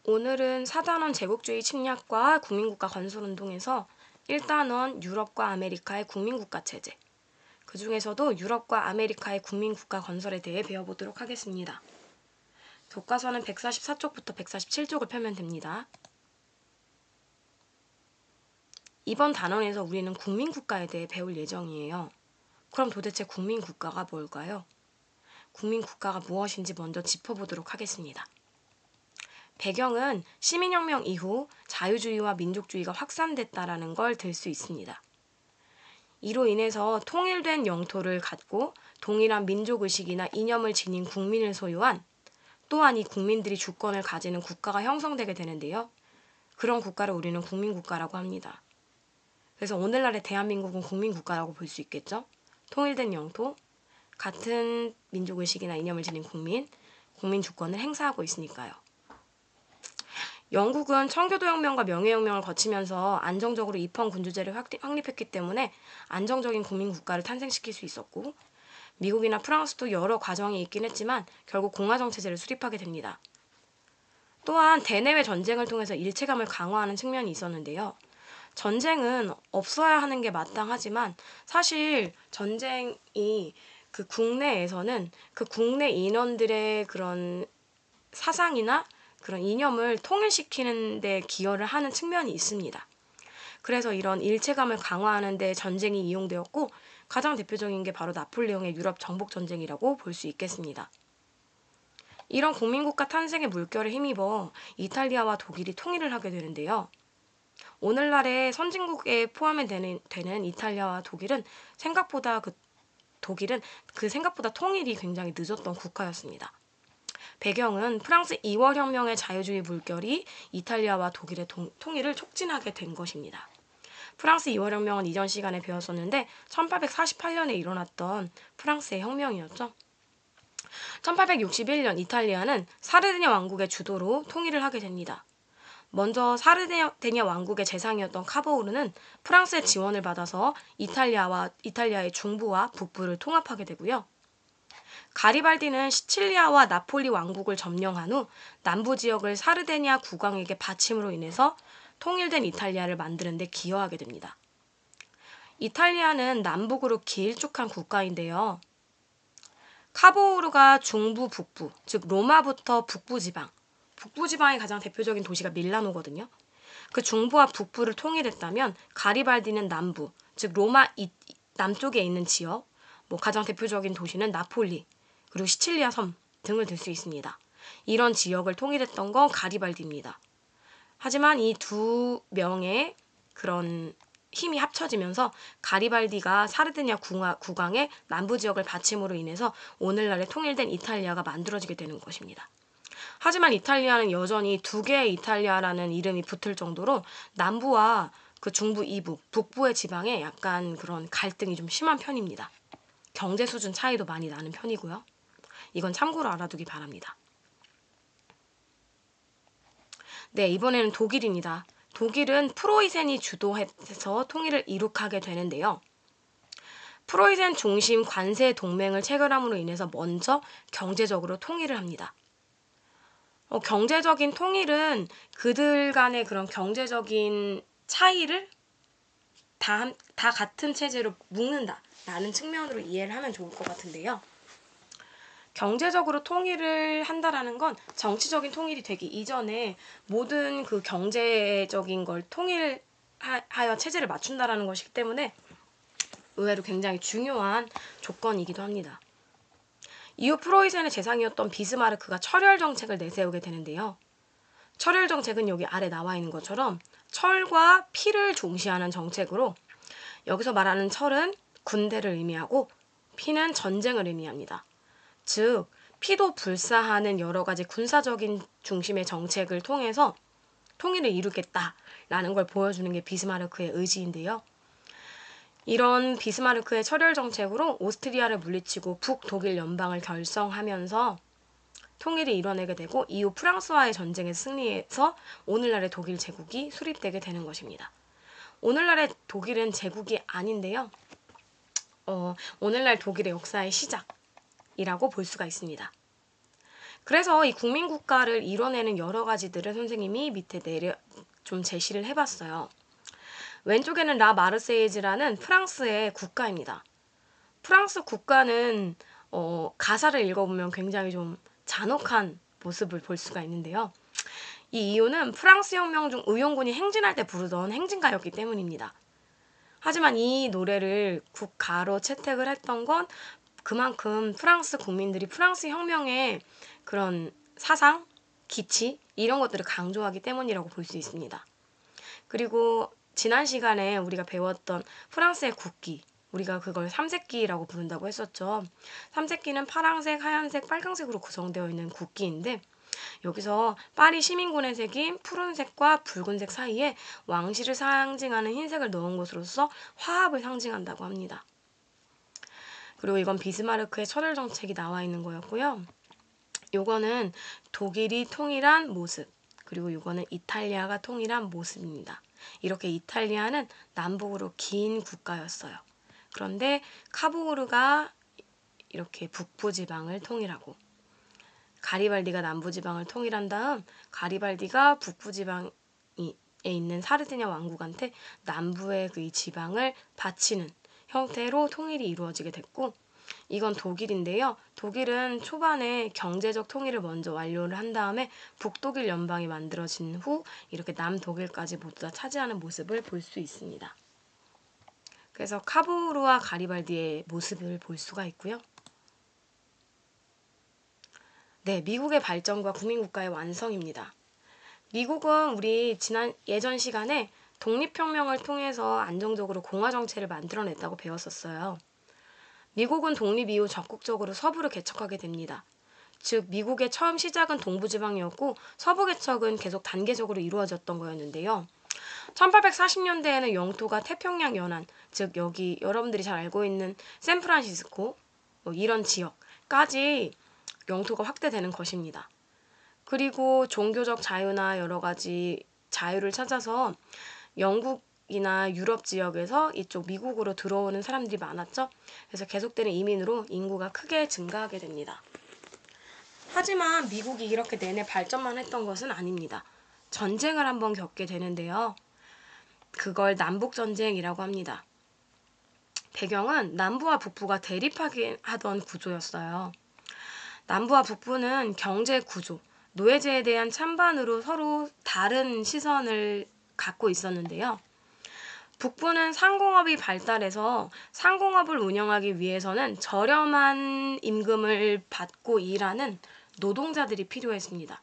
오늘은 4단원 제국주의 침략과 국민국가 건설운동에서 1단원 유럽과 아메리카의 국민국가 체제, 그 중에서도 유럽과 아메리카의 국민국가 건설에 대해 배워보도록 하겠습니다. 교과서는 144쪽부터 147쪽을 펴면 됩니다. 이번 단원에서 우리는 국민국가에 대해 배울 예정이에요. 그럼 도대체 국민국가가 뭘까요? 국민국가가 무엇인지 먼저 짚어보도록 하겠습니다. 배경은 시민혁명 이후 자유주의와 민족주의가 확산됐다라는 걸 들 수 있습니다. 이로 인해서 통일된 영토를 갖고 동일한 민족의식이나 이념을 지닌 국민을 소유한, 또한 이 국민들이 주권을 가지는 국가가 형성되게 되는데요. 그런 국가를 우리는 국민국가라고 합니다. 그래서 오늘날의 대한민국은 국민국가라고 볼 수 있겠죠. 통일된 영토, 같은 민족의식이나 이념을 지닌 국민 주권을 행사하고 있으니까요. 영국은 청교도혁명과 명예혁명을 거치면서 안정적으로 입헌군주제를 확립했기 때문에 안정적인 국민국가를 탄생시킬 수 있었고, 미국이나 프랑스도 여러 과정이 있긴 했지만 결국 공화정체제를 수립하게 됩니다. 또한 대내외 전쟁을 통해서 일체감을 강화하는 측면이 있었는데요. 전쟁은 없어야 하는 게 마땅하지만 사실 전쟁이 그 국내에서는 그 국내 인원들의 그런 사상이나 그런 이념을 통일시키는 데 기여를 하는 측면이 있습니다. 그래서 이런 일체감을 강화하는 데 전쟁이 이용되었고, 가장 대표적인 게 바로 나폴레옹의 유럽 정복 전쟁이라고 볼 수 있겠습니다. 이런 국민국가 탄생의 물결에 힘입어 이탈리아와 독일이 통일을 하게 되는데요. 오늘날의 선진국에 포함이 되는 이탈리아와 독일은 생각보다 통일이 굉장히 늦었던 국가였습니다. 배경은 프랑스 2월 혁명의 자유주의 물결이 이탈리아와 독일의 통일을 촉진하게 된 것입니다. 프랑스 2월 혁명은 이전 시간에 배웠었는데 1848년에 일어났던 프랑스의 혁명이었죠. 1861년 이탈리아는 사르디냐 왕국의 주도로 통일을 하게 됩니다. 먼저 사르디냐 왕국의 재상이었던 카보우르는 프랑스의 지원을 받아서 이탈리아의 중부와 북부를 통합하게 되고요. 가리발디는 시칠리아와 나폴리 왕국을 점령한 후 남부 지역을 사르데니아 국왕에게 바침으로 인해서 통일된 이탈리아를 만드는 데 기여하게 됩니다. 이탈리아는 남북으로 길쭉한 국가인데요. 카보우르가 중부 북부, 즉 로마부터 북부지방의 가장 대표적인 도시가 밀라노거든요. 그 중부와 북부를 통일했다면 가리발디는 남부, 즉 로마 남쪽에 있는 지역, 가장 대표적인 도시는 나폴리, 그리고 시칠리아 섬 등을 들 수 있습니다. 이런 지역을 통일했던 건 가리발디입니다. 하지만 이 두 명의 그런 힘이 합쳐지면서 가리발디가 사르디냐 국왕의 남부 지역을 바침으로 인해서 오늘날의 통일된 이탈리아가 만들어지게 되는 것입니다. 하지만 이탈리아는 여전히 두 개의 이탈리아라는 이름이 붙을 정도로 남부와 그 중부 이북, 북부의 지방에 약간 그런 갈등이 좀 심한 편입니다. 경제 수준 차이도 많이 나는 편이고요. 이건 참고로 알아두기 바랍니다. 네, 이번에는 독일입니다. 독일은 프로이센이 주도해서 통일을 이룩하게 되는데요. 프로이센 중심 관세 동맹을 체결함으로 인해서 먼저 경제적으로 통일을 합니다. 경제적인 통일은 그들 간의 그런 경제적인 차이를 다 같은 체제로 묶는다라는 측면으로 이해를 하면 좋을 것 같은데요. 경제적으로 통일을 한다라는 건 정치적인 통일이 되기 이전에 모든 그 경제적인 걸 통일하여 체제를 맞춘다라는 것이기 때문에 의외로 굉장히 중요한 조건이기도 합니다. 이후 프로이센의 재상이었던 비스마르크가 철혈 정책을 내세우게 되는데요. 철혈 정책은 여기 아래 나와 있는 것처럼 철과 피를 중시하는 정책으로, 여기서 말하는 철은 군대를 의미하고 피는 전쟁을 의미합니다. 즉, 피도 불사하는 여러 가지 군사적인 중심의 정책을 통해서 통일을 이루겠다라는 걸 보여주는 게 비스마르크의 의지인데요. 이런 비스마르크의 철혈 정책으로 오스트리아를 물리치고 북독일 연방을 결성하면서 통일을 이뤄내게 되고, 이후 프랑스와의 전쟁에 승리해서 오늘날의 독일 제국이 수립되게 되는 것입니다. 오늘날의 독일은 제국이 아닌데요. 오늘날 독일의 역사의 시작이라고 볼 수가 있습니다. 그래서 이 국민국가를 이뤄내는 여러 가지들을 선생님이 밑에 좀 제시를 해봤어요. 왼쪽에는 라 마르세이즈라는 프랑스의 국가입니다. 프랑스 국가는 가사를 읽어보면 굉장히 좀 잔혹한 모습을 볼 수가 있는데요. 이 이유는 프랑스 혁명 중 의용군이 행진할 때 부르던 행진가였기 때문입니다. 하지만 이 노래를 국가로 채택을 했던 건 그만큼 프랑스 국민들이 프랑스 혁명의 그런 사상, 기치 이런 것들을 강조하기 때문이라고 볼 수 있습니다. 그리고 지난 시간에 우리가 배웠던 프랑스의 국기, 우리가 그걸 삼색기라고 부른다고 했었죠. 삼색기는 파란색, 하얀색, 빨강색으로 구성되어 있는 국기인데 여기서 파리 시민군의 색인 푸른색과 붉은색 사이에 왕실을 상징하는 흰색을 넣은 것으로서 화합을 상징한다고 합니다. 그리고 이건 비스마르크의 천월 정책이 나와 있는 거였고요. 요거는 독일이 통일한 모습, 그리고 요거는 이탈리아가 통일한 모습입니다. 이렇게 이탈리아는 남북으로 긴 국가였어요. 그런데 카보르가 이렇게 북부 지방을 통일하고 가리발디가 남부 지방을 통일한 다음 가리발디가 북부 지방에 있는 사르디냐 왕국한테 남부의 그 이 지방을 바치는 형태로 통일이 이루어지게 됐고 이건 독일인데요. 독일은 초반에 경제적 통일을 먼저 완료를 한 다음에 북독일 연방이 만들어진 후 이렇게 남독일까지 모두 다 차지하는 모습을 볼 수 있습니다. 그래서 카보르와 가리발디의 모습을 볼 수가 있고요. 네, 미국의 발전과 국민국가의 완성입니다. 미국은 우리 예전 시간에 독립혁명을 통해서 안정적으로 공화 정체를 만들어냈다고 배웠었어요. 미국은 독립 이후 적극적으로 서부를 개척하게 됩니다. 즉 미국의 처음 시작은 동부지방이었고 서부 개척은 계속 단계적으로 이루어졌던 거였는데요. 1840년대에는 영토가 태평양 연안, 즉 여기 여러분들이 잘 알고 있는 샌프란시스코 이런 지역까지 영토가 확대되는 것입니다. 그리고 종교적 자유나 여러 가지 자유를 찾아서 영국이나 유럽 지역에서 이쪽 미국으로 들어오는 사람들이 많았죠. 그래서 계속되는 이민으로 인구가 크게 증가하게 됩니다. 하지만 미국이 이렇게 내내 발전만 했던 것은 아닙니다. 전쟁을 한번 겪게 되는데요. 그걸 남북전쟁이라고 합니다. 배경은 남부와 북부가 대립하던 구조였어요. 남부와 북부는 경제 구조, 노예제에 대한 찬반으로 서로 다른 시선을 갖고 있었는데요. 북부는 상공업이 발달해서 상공업을 운영하기 위해서는 저렴한 임금을 받고 일하는 노동자들이 필요했습니다.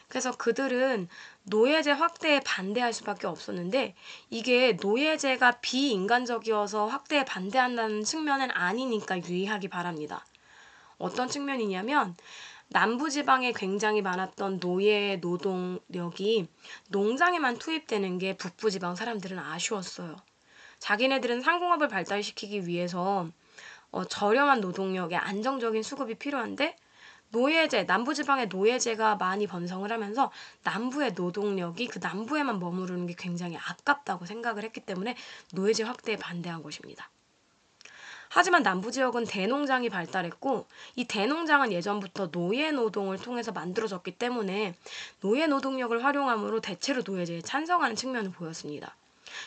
그래서 그들은 노예제 확대에 반대할 수밖에 없었는데 이게 노예제가 비인간적이어서 확대에 반대한다는 측면은 아니니까 유의하기 바랍니다. 어떤 측면이냐면 남부지방에 굉장히 많았던 노예 노동력이 농장에만 투입되는 게 북부지방 사람들은 아쉬웠어요. 자기네들은 상공업을 발달시키기 위해서 저렴한 노동력에 안정적인 수급이 필요한데 노예제, 남부지방의 노예제가 많이 번성을 하면서 남부의 노동력이 그 남부에만 머무르는 게 굉장히 아깝다고 생각을 했기 때문에 노예제 확대에 반대한 것입니다. 하지만 남부지역은 대농장이 발달했고 이 대농장은 예전부터 노예 노동을 통해서 만들어졌기 때문에 노예 노동력을 활용함으로 대체로 노예제에 찬성하는 측면을 보였습니다.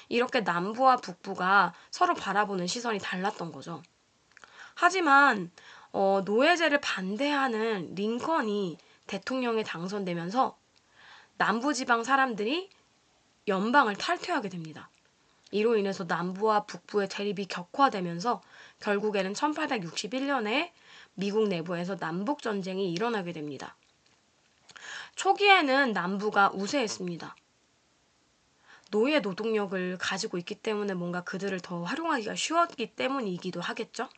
이렇게 남부와 북부가 서로 바라보는 시선이 달랐던 거죠. 하지만 노예제를 반대하는 링컨이 대통령에 당선되면서 남부지방 사람들이 연방을 탈퇴하게 됩니다. 이로 인해서 남부와 북부의 대립이 격화되면서 결국에는 1861년에 미국 내부에서 남북전쟁이 일어나게 됩니다. 초기에는 남부가 우세했습니다. 노예 노동력을 가지고 있기 때문에 뭔가 그들을 더 활용하기가 쉬웠기 때문이기도 하겠죠.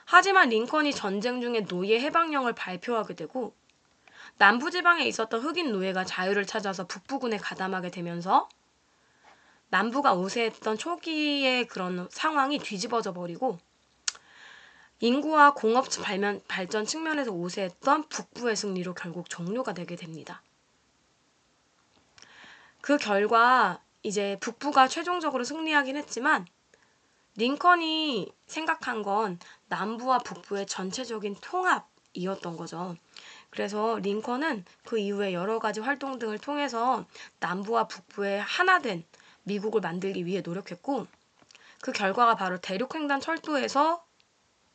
하지만 링컨이 전쟁 중에 노예 해방령을 발표하게 되고 남부지방에 있었던 흑인 노예가 자유를 찾아서 북부군에 가담하게 되면서 남부가 우세했던 초기의 그런 상황이 뒤집어져 버리고 인구와 공업 발전 측면에서 우세했던 북부의 승리로 결국 종료가 되게 됩니다. 그 결과 이제 북부가 최종적으로 승리하긴 했지만 링컨이 생각한 건 남부와 북부의 전체적인 통합이었던 거죠. 그래서 링컨은 그 이후에 여러 가지 활동 등을 통해서 남부와 북부의 하나된 미국을 만들기 위해 노력했고 그 결과가 바로 대륙횡단 철도에서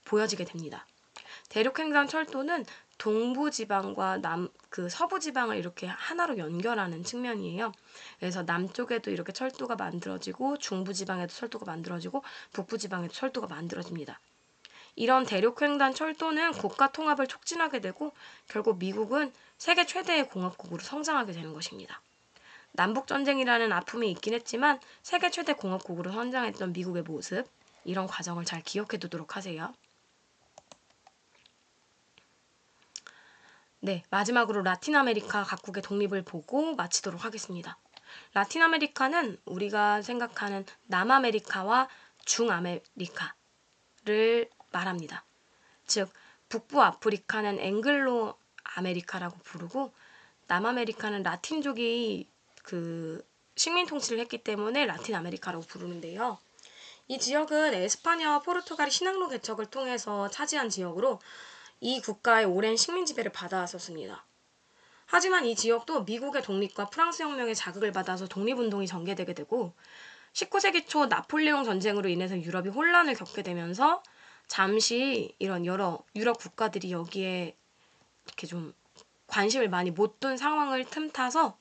보여지게 됩니다. 대륙횡단 철도는 동부 지방과 서부 지방을 이렇게 하나로 연결하는 측면이에요. 그래서 남쪽에도 이렇게 철도가 만들어지고 중부 지방에도 철도가 만들어지고 북부 지방에도 철도가 만들어집니다. 이런 대륙횡단 철도는 국가 통합을 촉진하게 되고 결국 미국은 세계 최대의 공업국으로 성장하게 되는 것입니다. 남북전쟁이라는 아픔이 있긴 했지만 세계 최대 공업국으로 성장했던 미국의 모습, 이런 과정을 잘 기억해 두도록 하세요. 네, 마지막으로 라틴 아메리카 각국의 독립을 보고 마치도록 하겠습니다. 라틴 아메리카는 우리가 생각하는 남아메리카와 중아메리카를 말합니다. 즉, 북부 아프리카는 앵글로 아메리카라고 부르고 남아메리카는 라틴족이 식민 통치를 했기 때문에 라틴 아메리카라고 부르는데요. 이 지역은 에스파냐와 포르투갈이 신항로 개척을 통해서 차지한 지역으로 이 국가의 오랜 식민 지배를 받아왔었습니다. 하지만 이 지역도 미국의 독립과 프랑스 혁명의 자극을 받아서 독립운동이 전개되게 되고 19세기 초 나폴레옹 전쟁으로 인해서 유럽이 혼란을 겪게 되면서 잠시 이런 여러 유럽 국가들이 여기에 이렇게 좀 관심을 많이 못 둔 상황을 틈타서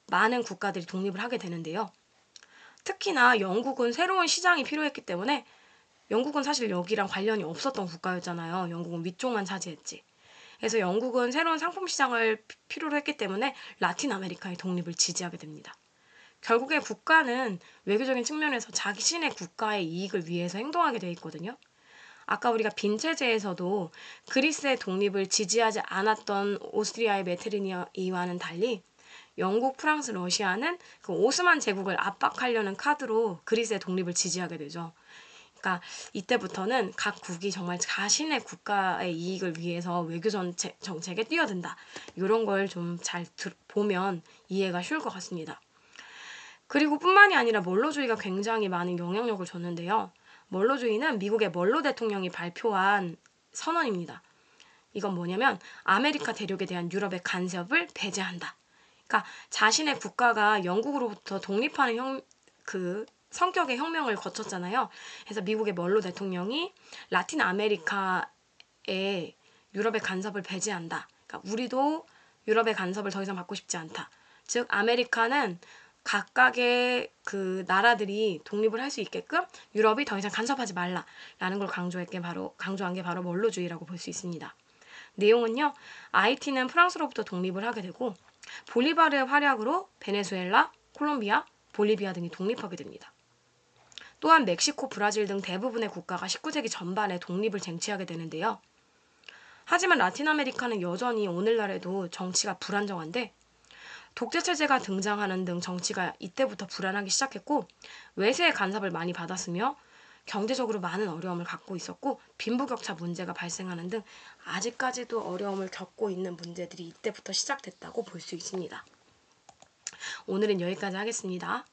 많은 국가들이 독립을 하게 되는데요. 특히나 영국은 새로운 시장이 필요했기 때문에 영국은 사실 여기랑 관련이 없었던 국가였잖아요. 영국은 위쪽만 차지했지. 그래서 영국은 새로운 상품 시장을 필요로 했기 때문에 라틴 아메리카의 독립을 지지하게 됩니다. 결국에 국가는 외교적인 측면에서 자신의 국가의 이익을 위해서 행동하게 돼 있거든요. 아까 우리가 빈체제에서도 그리스의 독립을 지지하지 않았던 오스트리아의 메테르니히와는 달리 영국, 프랑스, 러시아는 그 오스만 제국을 압박하려는 카드로 그리스의 독립을 지지하게 되죠. 그러니까 이때부터는 각 국이 정말 자신의 국가의 이익을 위해서 외교 정책에 뛰어든다. 이런 걸 좀 잘 보면 이해가 쉬울 것 같습니다. 그리고 뿐만이 아니라 멀로주의가 굉장히 많은 영향력을 줬는데요. 멀로주의는 미국의 멀로 대통령이 발표한 선언입니다. 이건 뭐냐면 아메리카 대륙에 대한 유럽의 간섭을 배제한다. 그러니까 자신의 국가가 영국으로부터 독립하는 성격의 혁명을 거쳤잖아요. 그래서 미국의 멀로 대통령이 라틴 아메리카에 유럽의 간섭을 배제한다. 그러니까 우리도 유럽의 간섭을 더 이상 받고 싶지 않다. 즉 아메리카는 각각의 그 나라들이 독립을 할 수 있게끔 유럽이 더 이상 간섭하지 말라라는 걸 강조한 게 바로 멀로주의라고 볼 수 있습니다. 내용은요. 아이티는 프랑스로부터 독립을 하게 되고 볼리바르의 활약으로 베네수엘라, 콜롬비아, 볼리비아 등이 독립하게 됩니다. 또한 멕시코, 브라질 등 대부분의 국가가 19세기 전반에 독립을 쟁취하게 되는데요. 하지만 라틴 아메리카는 여전히 오늘날에도 정치가 불안정한데 독재체제가 등장하는 등 정치가 이때부터 불안하기 시작했고 외세의 간섭을 많이 받았으며 경제적으로 많은 어려움을 갖고 있었고 빈부격차 문제가 발생하는 등 아직까지도 어려움을 겪고 있는 문제들이 이때부터 시작됐다고 볼 수 있습니다. 오늘은 여기까지 하겠습니다.